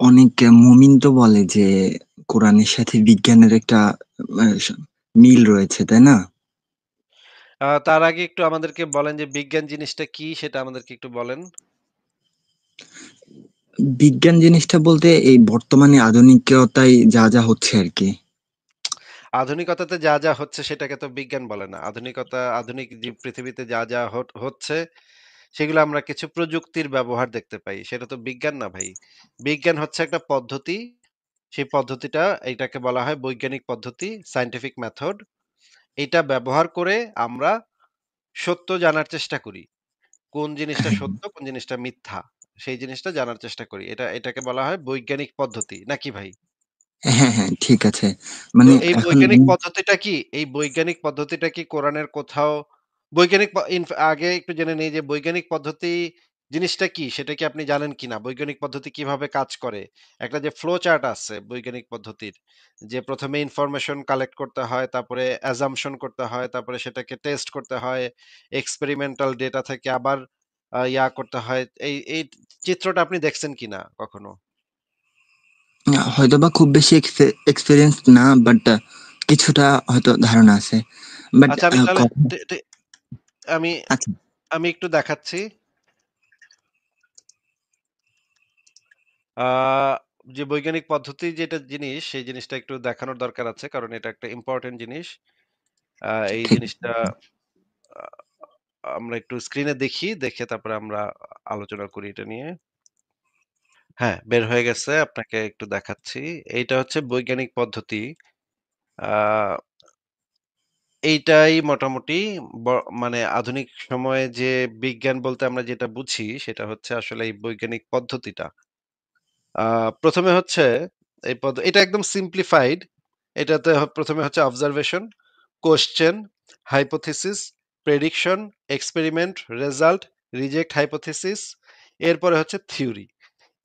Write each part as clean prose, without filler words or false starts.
অনেক মুমিন তো বলে যে কোরআনের সাথে বিজ্ঞানের একটা আহ, স- মিল রয়েছে, তাই না? তার আগে একটু আমাদেরকে বলেন যে বিজ্ঞান জিনিসটা কি সেটা আমাদেরকে একটু বলেন। বিজ্ঞান জিনিসটা বলতে এই বর্তমানে আধুনিকতায় যা যা হচ্ছে আর কি। আধুনিকতাতে যা হচ্ছে সেটাকে তো বিজ্ঞান বলে না। আধুনিক যে পৃথিবীতে যা হচ্ছে সেগুলো আমরা কিছু প্রযুক্তির ব্যবহার দেখতে পাই। সেটা তো বিজ্ঞান না ভাই। বিজ্ঞান হচ্ছে একটা পদ্ধতি। সেই পদ্ধতিটা এইটাকে বলা হয় বৈজ্ঞানিক পদ্ধতি, সায়েন্টিফিক মেথড। এটা ব্যবহার করে আমরা সত্য জানার চেষ্টা করি। কোন জিনিসটা হ্যাঁ, সত্য, কোন জিনিসটা মিথ্যা। সেই জিনিসটা জানার চেষ্টা করি। এটাকে বলা হয় বৈজ্ঞানিক পদ্ধতি। নাকি ভাই? হ্যাঁ, হ্যাঁ, ঠিক আছে। তো মানে এই এখন বৈজ্ঞানিক পদ্ধতিটা কি? এই বৈজ্ঞানিক পদ্ধতিটা কি কোরআনের কোথাও বৈজ্ঞানিক প ইনফ আগে একটু জেনে নেই যে বৈজ্ঞানিক পদ্ধতি জিনিসটা কি? সেটা কি আপনি জানেন কিনা? বৈজ্ঞানিক পদ্ধতি কিভাবে কাজ করে? একটা যে ফ্লো চার্ট আছে বৈজ্ঞানিক পদ্ধতির, যে ১ম এ ইনফরমেশন কালেক্ট করতে হয়, তারপরে অ্যাসাম্পশন করতে হয়, তারপরে সেটাকে টেস্ট করতে হয়, এক্সপেরিমেন্টাল ডেটা থেকে আবার করতে হয়। এই চিত্রটা আপনি দেখছেন কিনা কখনো? হয়তোবা খুব বেশি এক্সপিরিয়েন্স না, বাট কিছুটা হয়তো ধারণা আছে। বাট আচ্ছা আমি তাহলে কথা টে টে আমি আচ্ছা, আমি একটু দেখাচ্ছি। আ যে বৈজ্ঞানিক পদ্ধতি যেটা জিনিস, সেই জিনিসটা একটু দেখানোর দরকার আছে। কারণ এটা একটা ইম্পোর্টেন্ট জিনিস। এই ঠিক আছে। জিনিসটা আ আমরা একটু স্ক্রিনে দেখি, দেখে তারপরে আমরা আলোচনা করি এটা নিয়ে। হ্যাঁ, বের হয়ে গেছে। আপনাকে একটু দেখাচ্ছি। এইটা হচ্ছে বৈজ্ঞানিক পদ্ধতি। আ এইটাই মোটামুটি ব মানে আধুনিক সময়ে যে বিজ্ঞান বলতে আমরা যেটা বুঝি, সেটা হচ্ছে আসলে এই বৈজ্ঞানিক পদ্ধতিটা। আ ১ম এ হচ্ছে এটা একদম সিম্পলিফাইড। এটাতে ১ম এ হচ্ছে observation, question, hypothesis, prediction, experiment, result, reject hypothesis, এরপরে হচ্ছে থিওরি।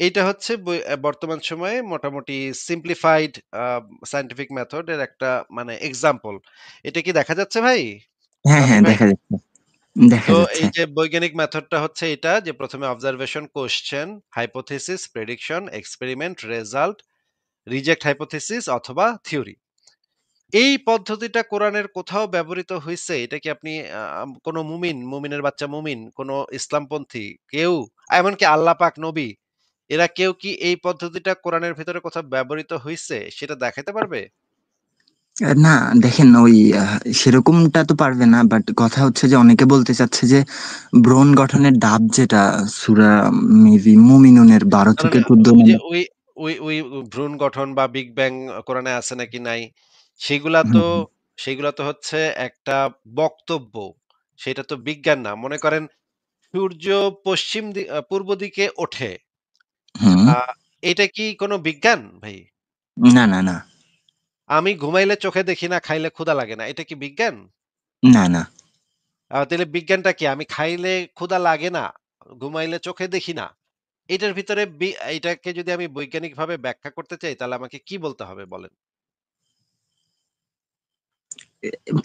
এইটা হচ্ছে বর্তমান সময়ে মোটামুটি সিম্পলিফাইড আ সায়েন্টিফিক মেথড এর একটা মানে এক্সাম্পল। এটা কি দেখা যাচ্ছে ভাই? হ্যাঁ, রাফি হ্যাঁ, ভাই? দেখা যাচ্ছে, দেখা তো যাচ্ছে। এই যে বৈজ্ঞানিক মেথডটা হচ্ছে এটা যে ১ম এ observation, question, hypothesis, prediction, experiment, result, reject hypothesis অথবা থিওরি। এই পদ্ধতিটা কোরআনের কোথাও ব্যবহৃত হইছে? এটা কি আপনি কোন মুমিনের বাচ্চা মুমিন, কোন ইসলামপন্থী কেউ, এমনকি আল্লাহ পাক, নবী, এরা কেউ কি এই পদ্ধতিটা কোরআনের ভেতরে কোথাও ব্যবহৃত হইছে? সেটা দেখাইতে পারবে? না, দেখেন ওই সেরকমটা তো পারবে না, বাট কথা হচ্ছে যে অনেকে বলতে চাচ্ছে যে ভ্রূণ গঠনের ধাপ যেটা সূরা মেবি মুমিনুনের ১২ না, না, থেকে না, ১৪ ওই যে নম্বর। ওই ভ্রূণ গঠন বা বিগ ব্যাং কোরআনে আছে নাকি নাই? সেগুলা তো হুম, সেগুলা তো হচ্ছে একটা বক্তব্য। সেটা তো বিজ্ঞান না। মনে করেন সূর্য পূর্ব দিকে ওঠে। হুম, আ এটা কি কোন বিজ্ঞান ভাই? না, না, না, আমি ঘুমাইলে চোখে দেখি না, খাইলে ক্ষুধা লাগে না। এটা কি বিজ্ঞান? না, না। তাইলে বিজ্ঞানটা কি? আমি খাইলে ক্ষুধা লাগে না, ঘুমাইলে চোখে দেখি না। এটার ভিতরে এইটাকে যদি আমি বৈজ্ঞানিকভাবে ব্যাখ্যা করতে চাই তাহলে আমাকে কি বলতে হবে বলেন?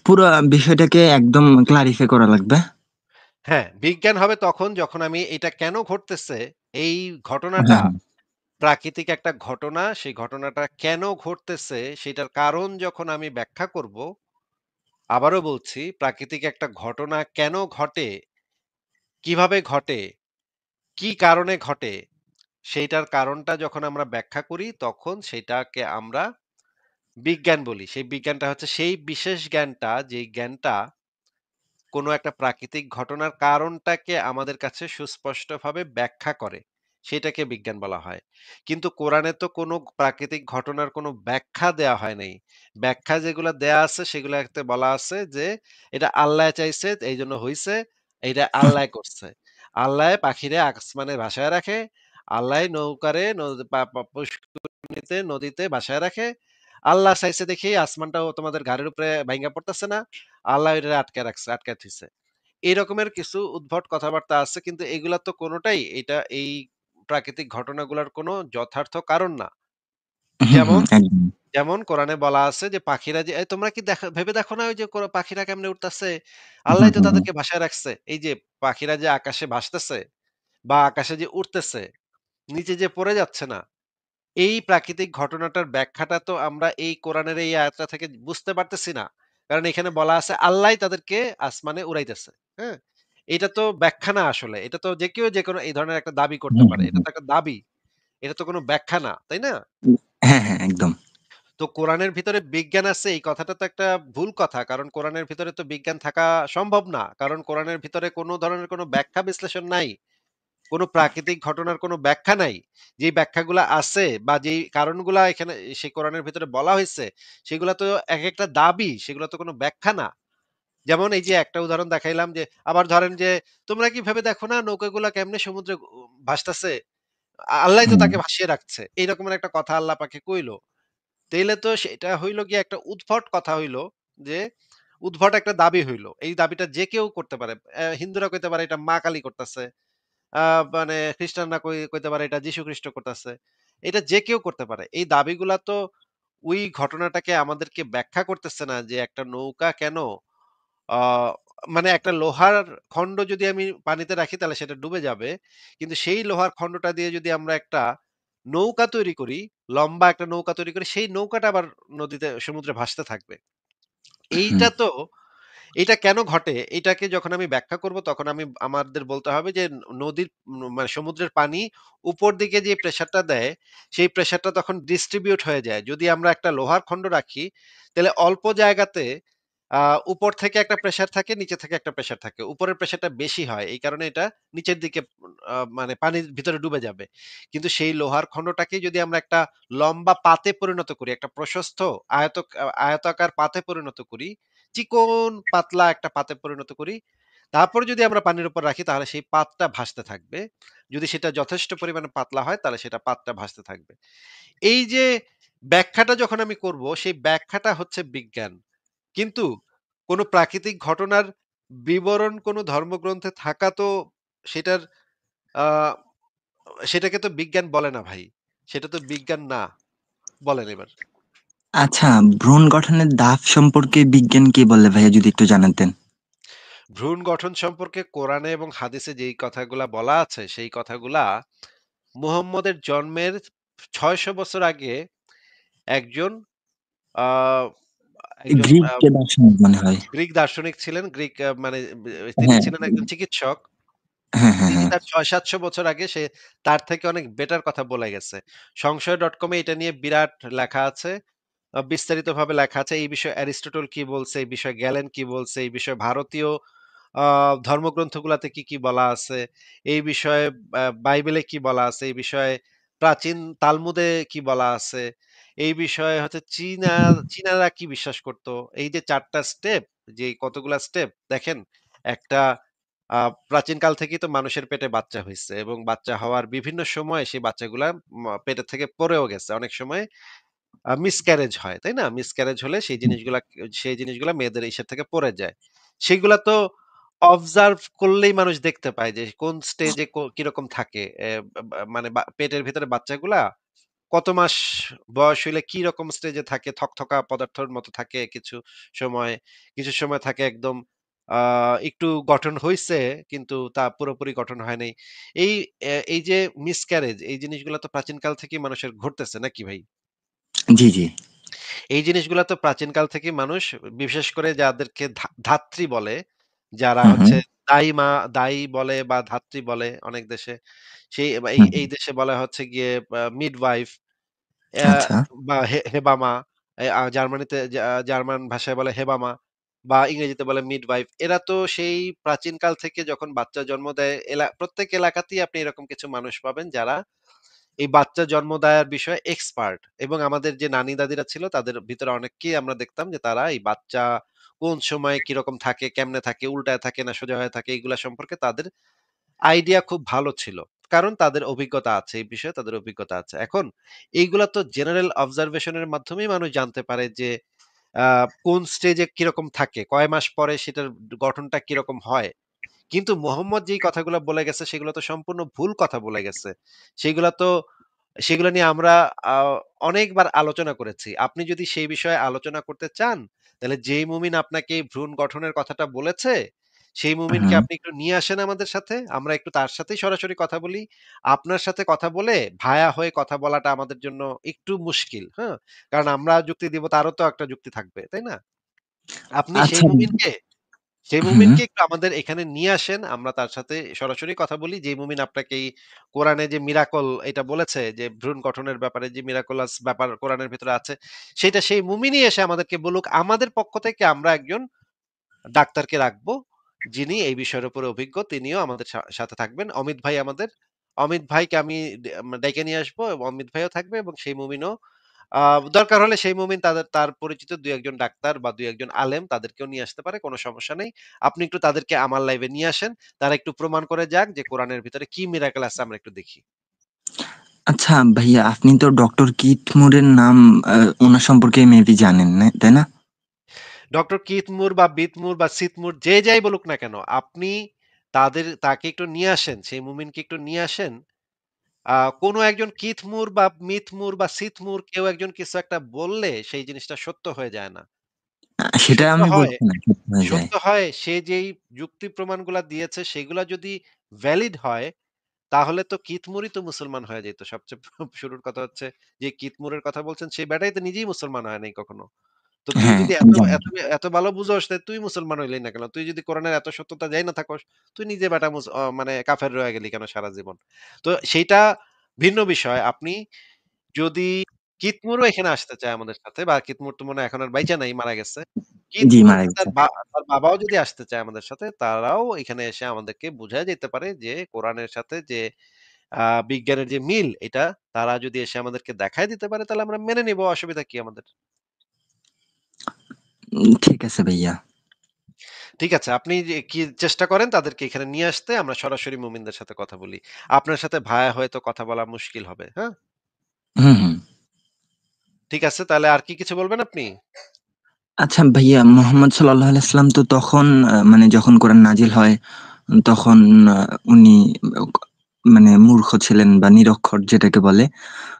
পুরো বিষয়টাকে একদম ক্লারিফাই করা লাগবে। হ্যাঁ, বিজ্ঞান হবে তখন যখন আমি এটা কেন ঘটতেছে, এই ঘটনাটা হ্যাঁ, প্রাকৃতিক একটা ঘটনা, সেই ঘটনাটা কেন ঘটতেছে সেটার কারণ যখন আমি ব্যাখ্যা করব, আবারও বলছি প্রাকৃতিক একটা ঘটনা কেন ঘটে, কিভাবে ঘটে, কি কারণে ঘটে, সেইটার কারণটা যখন আমরা ব্যাখ্যা করি তখন সেটাকে আমরা বিজ্ঞান বলি। সেই বিজ্ঞানটা হচ্ছে সেই বিশেষ জ্ঞানটা, যেই জ্ঞানটা কোনো একটা প্রাকৃতিক ঘটনার কারণটাকে আমাদের কাছে সুস্পষ্টভাবে ব্যাখ্যা করে। সেটাকে বিজ্ঞান বলা হয়। কিন্তু কোরআনে তো কোনো প্রাকৃতিক ঘটনার কোনো ব্যাখ্যা দেয়া হয় নাই। ব্যাখ্যা যেগুলা দেয়া আছে সেগুলাতে বলা আছে যে, "এটা আল্লাহ চাইছে এইজন্য হইছে, এইটা আল্লাহ করছে। আল্লাহ পাখিরে আসমানে ভাসায় রাখে, আল্লাহ নৌকারে নদ পা পা পুষ্করিণীতে নদীতে ভাসায় রাখে। আল্লাহ চাইছে দেখেই আসমানটাও তোমাদের ঘাড়ের উপরে ভাইঙ্গা পড়তেছে না। আল্লাহ এটারে আটকায় রাখছে, আটকায় থুইছে।" এই রকমের কিছু উদ্ভট কথাবার্তা আছে কিন্তু এগুলা তো কোনটাই এই প্রাকৃতিক ঘটনাগুলার কোনো যথার্থ কারণ না। হুম, হুম, যেমন একদম। যেমন কোরআনে বলা আছে যে পাখিরা যে তোমরা কি ভেবে দেখো না ওই যে পাখিরা কেমনে উড়তাছে? হুম, আল্লাহই তো হুম, হুম। তাদেরকে ভাসায় রাখছে। এই যে পাখিরা যে আকাশে ভাসতেছে বা আকাশে যে উড়তেছে, নিচে যে পড়ে যাচ্ছে না। এই প্রাকৃতিক ঘটনাটার ব্যাখ্যাটা তো আমরা এই কোরআনের এই আয়াতটা থেকে বুঝতে পারতেছি না। কারণ এখানে বলা আছে আল্লাহই তাদেরকে আসমানে উড়াইতেছে। হ্যাঁ? এটা তো ব্যাখ্যা না আসলে। এটা তো যে কেউ যেকোনো এই ধরনের একটা দাবি করতে হুম, পারে। হুম, এটা হুম। তো একটা দাবি। এটা তো কোনো ব্যাখ্যা না। তাই না? হ্যাঁ, হ্যাঁ, একদম। তো কোরআনের ভিতরে বিজ্ঞান আছে এই কথাটা তো একটা ভুল কথা। কারণ কোরআনের ভিতরে তো বিজ্ঞান থাকা সম্ভব না। কারণ কোরআনের ভিতরে কোনো ধরনের কোনো ব্যাখ্যা বিশ্লেষণ নাই। কোনো প্রাকৃতিক ঘটনার কোনো ব্যাখ্যা নাই। যেই ব্যাখ্যাগুলা আছে বা যেই কারণগুলা এখানে সেই কোরআনের ভিতরে বলা হইছে, সেগুলা তো একেকটা দাবি, সেগুলা তো কোনো ব্যাখ্যা না। যেমন এই যে একটা উদাহরণ দেখাইলাম যে, আবার ধরেন যে, "তোমরা কি ভেবে দেখো না নৌকাগুলা কেমনে সমুদ্রে ভাসতাছে? আল্লাহই তো হুম, তাকে ভাসিয়ে রাখছে।" এই রকমের একটা কথা আল্লাহ পাকে কইল। তাইলে তো সেটা হইল গিয়ে একটা উদ্ভট কথা হইল যে, উদ্ভট একটা দাবি হইল। এই দাবিটা যে কেউ করতে পারে। হিন্দুরা কইতে পারে এটা মা কালী করতেছে। আ মানে খ্রিস্টানরা কইতে পারে এটা যীশু খ্রিস্ট করতেছে। এটা যে কেউ করতে পারে। এই দাবিগুলা তো ওই ঘটনাটাকে আমাদেরকে ব্যাখ্যা করতেছে না যে একটা নৌকা কেন আ মানে একটা লোহার খন্ড যদি আমি পানিতে রাখি তাহলে সেটা ডুবে যাবে। কিন্তু সেই লোহার খন্ডটা দিয়ে যদি আমরা একটা নৌকা তৈরি করি, লম্বা একটা নৌকা তৈরি করি, সেই নৌকাটা আবার নদীতে সমুদ্রে ভাসতে থাকবে। হুম, এইটা তো এটা কেন ঘটে? এটাকে যখন আমি ব্যাখ্যা করব তখন আমাদের বলতে হবে যে নদীর মানে সমুদ্রের পানি উপর দিকে যে প্রেশারটা দেয়, সেই প্রেশারটা তখন ডিস্ট্রিবিউট হয়ে যায়। যদি আমরা একটা লোহার খন্ড রাখি, তাহলে অল্প জায়গাতে আ উপর থেকে একটা প্রেশার থাকে, নিচে থেকে একটা প্রেশার থাকে। উপরের প্রেশারটা বেশি হয়। এই কারণে এটা নিচের দিকে মানে পানির ভিতরে ডুবে যাবে। কিন্তু সেই লোহার খন্ডটাকেই যদি আমরা একটা লম্বা পাতে পরিণত করি, একটা প্রশস্ত আয়তাকার পাতে পরিণত করি, চিকন পাতলা একটা পাতে পরিণত করি। তারপরে যদি আমরা পানির উপর রাখি তাহলে সেই পাতটা ভাসতে থাকবে। যদি সেটা যথেষ্ট পরিমাণে পাতলা হয় তাহলে সেটা পাতটা ভাসতে থাকবে। এই যে ব্যাখ্যাটা যখন আমি করব সেই ব্যাখ্যাটা হচ্ছে বিজ্ঞান। কিন্তু কোন প্রাকৃতিক ঘটনার বিবরণ কোন ধর্মগ্রন্থে থাকা তো সেটার আ সেটাকে তো বিজ্ঞান বলে না ভাই। সেটা তো বিজ্ঞান না। বলেন এবার। আচ্ছা, ভ্রূণ গঠনের ধাপ সম্পর্কে বিজ্ঞান কি বলে ভাইয়া যদি একটু জানাতেন? ভ্রূণ গঠন সম্পর্কে কোরআনে এবং হাদিসে যেই কথাগুলা বলা আছে সেই কথাগুলা মুহাম্মদের জন্মের ৬০০ বছর আগে একজন আ একজন গ্রিক দার্শনিক মনে হয়। গ্রিক দার্শনিক ছিলেন। গ্রিক মানে তিনি হ্যাঁ, ছিলেন একজন চিকিৎসক। হ্যাঁ, হ্যাঁ, তিনি হ্যাঁ। তার ৬০০-৭০০ বছর আগে তার থেকে অনেক বেটার কথা বলে গেছে। সংশয়.com এ এটা নিয়ে বিরাট লেখা আছে। বিস্তারিতভাবে লেখা আছে। এই বিষয়ে অ্যারিস্টটল কি বলছে, এই বিষয়ে গ্যালেন কি বলছে, এই বিষয়ে ভারতীয় আ ধর্মগ্রন্থগুলাতে কি, কি বলা আছে, এই বিষয়ে বাইবেলে কি বলা আছে, এই বিষয়ে প্রাচীন তালমুদে কি বলা আছে, এই বিষয়ে হচ্ছে চীনারা কি বিশ্বাস করত। এই যে ৪ টা স্টেপ, যে কতগুলা স্টেপ দেখেন, একটা আ প্রাচীনকাল থেকেই তো মানুষের পেটে বাচ্চা হইছে এবং বাচ্চা হওয়ার বিভিন্ন সময়ে সেই বাচ্চাগুলা পেটের থেকে পড়েও গেছে। অনেক সময় মিসক্যারেজ হয়, তাই না? মিসক্যারেজ হলে সেই জিনিসগুলা মেয়েদের ইসের থেকে পড়ে যায়। সেগুলা তো অবজার্ভ করলেই মানুষ দেখতে পায় যে কোন স্টেজে কিরকম থাকে। বা বা মানে পেটের ভেতরে বাচ্চাগুলা কত মাস বয়স হইলে কি রকম স্টেজে থাকে, থকথকা পদার্থের মতো থাকে কিছু সময়। কিছু সময় থাকে একদম আ একটু গঠন হইছে কিন্তু তা পুরোপুরি গঠন হয় নাই। এই এই যে মিসক্যারেজ এই জিনিসগুলা তো প্রাচীনকাল থেকেই মানুষের ঘটতেছে নাকি ভাই? জি, জি। এই জিনিসগুলা তো প্রাচীনকাল থেকেই মানুষ বিশেষ করে যাদেরকে ধাত্রী বলে, যারা হুম, হুম, হচ্ছে দাই বলে বা ধাত্রী বলে অনেক দেশে। সেই বা এই হুম। এই দেশে বলা হচ্ছে গিয়ে মিডওয়াইফ অ্যা আচ্ছা। বা হেবামা। জার্মানিতে জার্মান ভাষায় বলে হেবামা বা ইংরেজিতে বলে মিডওয়াইফ। এরা তো সেই প্রাচীনকাল থেকে যখন বাচ্চা জন্ম দেয় প্রত্যেক এলাকাতেই আপনি এরকম কিছু মানুষ পাবেন যারা এই বাচ্চা জন্ম দেওয়ার বিষয়ে এক্সপার্ট এবং আমাদের যে নানি-দাদিরা ছিল তাদের ভিতরে অনেককেই আমরা দেখতাম যে তারা এই বাচ্চা কোন সময় কিরকম থাকে, কেমনে থাকে, উল্টায় থাকে না সোজা হয়ে থাকে এগুলা সম্পর্কে তাদের আইডিয়া খুব ভালো ছিল। কারণ তাদের অভিজ্ঞতা আছে, এই বিষয়ে তাদের অভিজ্ঞতা আছে। এখন এইগুলা তো জেনারেল অবজারভেশন এর মাধ্যমেই মানুষ জানতে পারে যে আ কোন স্টেজে কিরকম থাকে, কয় মাস পরে সেটার গঠনটা কিরকম হয়। কিন্তু মোহাম্মদ যেই কথাগুলা বলে গেছে সেগুলো তো সম্পূর্ণ ভুল কথা বলে গেছে। সেগুলা তো সেগুলা নিয়ে আমরা আ অনেকবার আলোচনা করেছি। আপনি যদি সেই বিষয়ে আলোচনা করতে চান, তাহলে যেই মুমিন আপনাকে এই ভ্রূণ গঠনের কথাটা বলেছে, সেই মুমিনকে হুম। আপনি একটু নিয়ে আসেন আমাদের সাথে। আমরা একটু তার সাথেই সরাসরি কথা বলি। আপনার সাথে কথা বলে ভায়া হয়ে কথা বলাটা আমাদের জন্য একটু মুশকিল, হ্যাঁ? কারণ আমরা যুক্তি দিব তারও তো একটা যুক্তি থাকবে, তাই না? আপনি আচ্ছা। সেই হুম। মুমিনকে একটু আমাদের এখানে নিয়ে আসেন। আমরা তার সাথে সরাসরি কথা বলি। যেই মুমিন আপনাকে এই কোরআনে যে মিরাকল এটা বলেছে যে ভ্রূণ গঠনের ব্যাপারে যে মিরাকুলাস ব্যাপার কোরআনের ভেতরে আছে, সেটা সেই মুমিনই এসে আমাদেরকে বলুক। আমাদের পক্ষ থেকে আমরা একজন ডাক্তারকে রাখবো, যিনি এই বিষয়ের উপরে অভিজ্ঞ। তিনিও আমাদের সাথে থাকবেন। অমিত ভাই আমাদের। অমিত ভাইকে আমি ডেকে নিয়ে আসবো এবং অমিত ভাইও থাকবে এবং সেই মুমিনও আ দরকার হলে সেই মুমিন তার পরিচিত ২-১ জন ডাক্তার বা ২-১ জন আলেম তাদেরকেও নিয়ে আসতে পারে। কোন সমস্যা নেই। আপনি একটু তাদেরকে আমার লাইভে নিয়ে আসেন। তারা একটু প্রমাণ করে যাক যে কোরআনের ভিতরে কি মিরাকেল আছে আমরা একটু দেখি। আচ্ছা ভাইয়া, আপনি তো ডক্টর কিথ মুরের নাম উনার সম্পর্কে মেবি জানেন না, তাই না? ডক্টর কিথ মুর বা বিথ মুর বা সিথ মুর যে যাই বলুক না কেন, আপনি তাকে একটু নিয়ে আসেন, সেই মুমিনকে একটু নিয়ে আসেন। কোন একজন কিথ মুর বা মিথ মুর বা সিথ মুর কেউ একজন কিছু একটা বললে সেই জিনিসটা সত্য হয়ে যায় না। সেটা সত্য আমি হয় বলছি না, সত্যি হয়ে যায়। সত্য হয় সে যেই যুক্তি প্রমাণগুলা দিয়েছে সেগুলা যদি ভ্যালিড হয় তাহলে তো কিতমুরই তো মুসলমান হয়ে যেত। সবচেয়ে শুরুর কথা হচ্ছে যে কিতমুরের কথা বলছেন সেই বেটাই তো নিজেই মুসলমান হয় নাই কখনো। তো তুই হ্যাঁ, যদি এত জানি। এত এত ভালো বুঝোস তাহলে তুই মুসলমান হইলি না কেন? তুই যদি কোরআনের এত সত্যতা যাই না থাকোস, তুই নিজে বেটা মানে কাফের রয়ে গেলি কেন সারা জীবন? তো সেইটা ভিন্ন বিষয়। আপনি যদি কিতমুরও এখানে আসতে চায় আমাদের সাথে বা কিতমুর তো মনে হয় এখন আর বাইচা নাই, মারা গেছে। জি, কিতমুর মারা বা গেছে। তার বাবাও যদি আসতে চায় আমাদের সাথে, তারাও এখানে এসে আমাদেরকে বুঝায় যেতে পারে যে কোরআনের সাথে যে বিজ্ঞানের যে মিল এটা তারা যদি এসে আমাদেরকে দেখায় দিতে পারে তাহলে আমরা মেনে নিব। অসুবিধা কি আমাদের? ঠিক আছে ভাইয়া। ঠিক আছে, আপনি যে কি চেষ্টা করেন তাদেরকে এখানে নিয়ে আসতে, আমরা সরাসরি মুমিনদের সাথে কথা বলি। আপনার সাথে ভায়া হয়তো কথা বলা মুশকিল হবে, হ্যাঁ? হুম, হুম। ঠিক আছে, তাহলে আর কি কিছু বলবেন আপনি? আচ্ছা ভাইয়া, মোহাম্মদ সাল্লাল্লাহু আলাইহি সাল্লাম তো তখন মানে যখন কোরআন নাজিল হয় তখন উনি আ মানে মূর্খ ছিলেন বা নিরক্ষর যেটাকে বলে।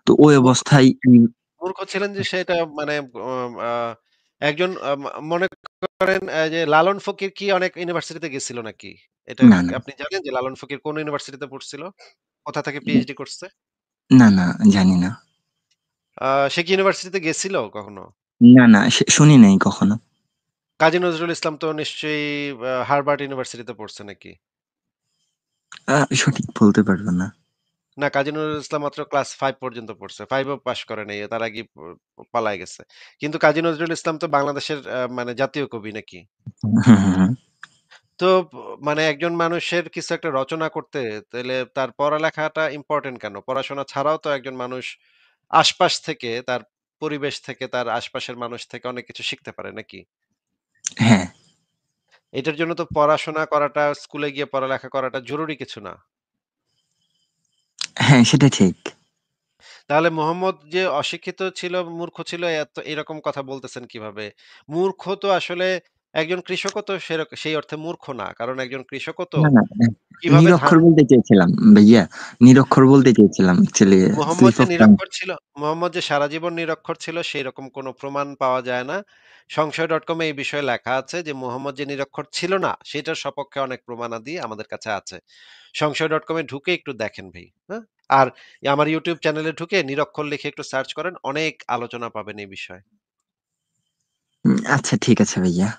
তো ওই মূর্খ অবস্থায় মূর্খ ছিলেন যে সেটা মানে আ একজন মনে করেন যে লালন ফকির কি অনেক ইউনিভার্সিটিতে গেছিল নাকি? এটা না, না। আপনি জানেন যে লালন ফকির কোন ইউনিভার্সিটিতে পড়ছিল? কোথা থেকে পিএইচডি করছে? না, না, জানি না। সে কি ইউনিভার্সিটিতে গেছিল কখনো? না, না, শুনি নাই কখনো। কাজী নজরুল ইসলাম তো নিশ্চয়ই হার্ভার্ড ইউনিভার্সিটিতে পড়ছে নাকি? সঠিক বলতে পারব না। না, কাজী নজরুল ইসলাম মাত্র ক্লাস ৫ পর্যন্ত পড়ছে। ৫ ও পাস করে নাই। তার আগেই পালায় গেছে। কিন্তু কাজী নজরুল ইসলাম তো বাংলাদেশের মানে জাতীয় কবি নাকি? হুম, হুম, হুম। তো মানে একজন মানুষের কিছু একটা রচনা করতে তাইলে তার পড়ালেখাটা ইম্পোর্টেন্ট কেন? পড়াশোনা ছাড়াও তো একজন মানুষ আশপাশ থেকে তার পরিবেশ থেকে, তার আশপাশের মানুষ থেকে অনেক কিছু শিখতে পারে নাকি? হ্যাঁ, এটার জন্য তো পড়াশোনা করাটা, স্কুলে গিয়ে পড়ালেখা করাটা জরুরি কিছু না। হ্যাঁ, সেটা ঠিক। তাহলে মোহাম্মদ যে অশিক্ষিত ছিল, মূর্খ ছিল এরকম কথা বলতেছেন কিভাবে? মূর্খ তো আসলে একজন কৃষকও তো সেই অর্থে মূর্খ না। কারণ একজন কৃষকও তো না, না, কিভাবে নিরক্ষর বলতে চেয়েছিলাম ভাইয়া। নিরক্ষর বলতে চেয়েছিলাম অ্যাকচুয়ালি মোহাম্মদ স্লিপ যে অফ টাং। নিরক্ষর ছিল, মোহাম্মদ যে সারা জীবন নিরক্ষর ছিল সেইরকম কোনো প্রমাণ পাওয়া যায় না। সংশয়.com এ এই বিষয়ে লেখা আছে যে মোহাম্মদ যে নিরক্ষর ছিল না, সেটার সপক্ষে অনেক প্রমাণাদি আমাদের কাছে আছে। সংশয়.com এ ঢুকে একটু দেখেন ভাই, হ্যাঁ? আর আমার YouTube চ্যানেলে ঢুকে নিরক্ষর লিখে একটু সার্চ করেন, অনেক আলোচনা পাবেন এই বিষয়ে। আচ্ছা ঠিক আছে ভাইয়া।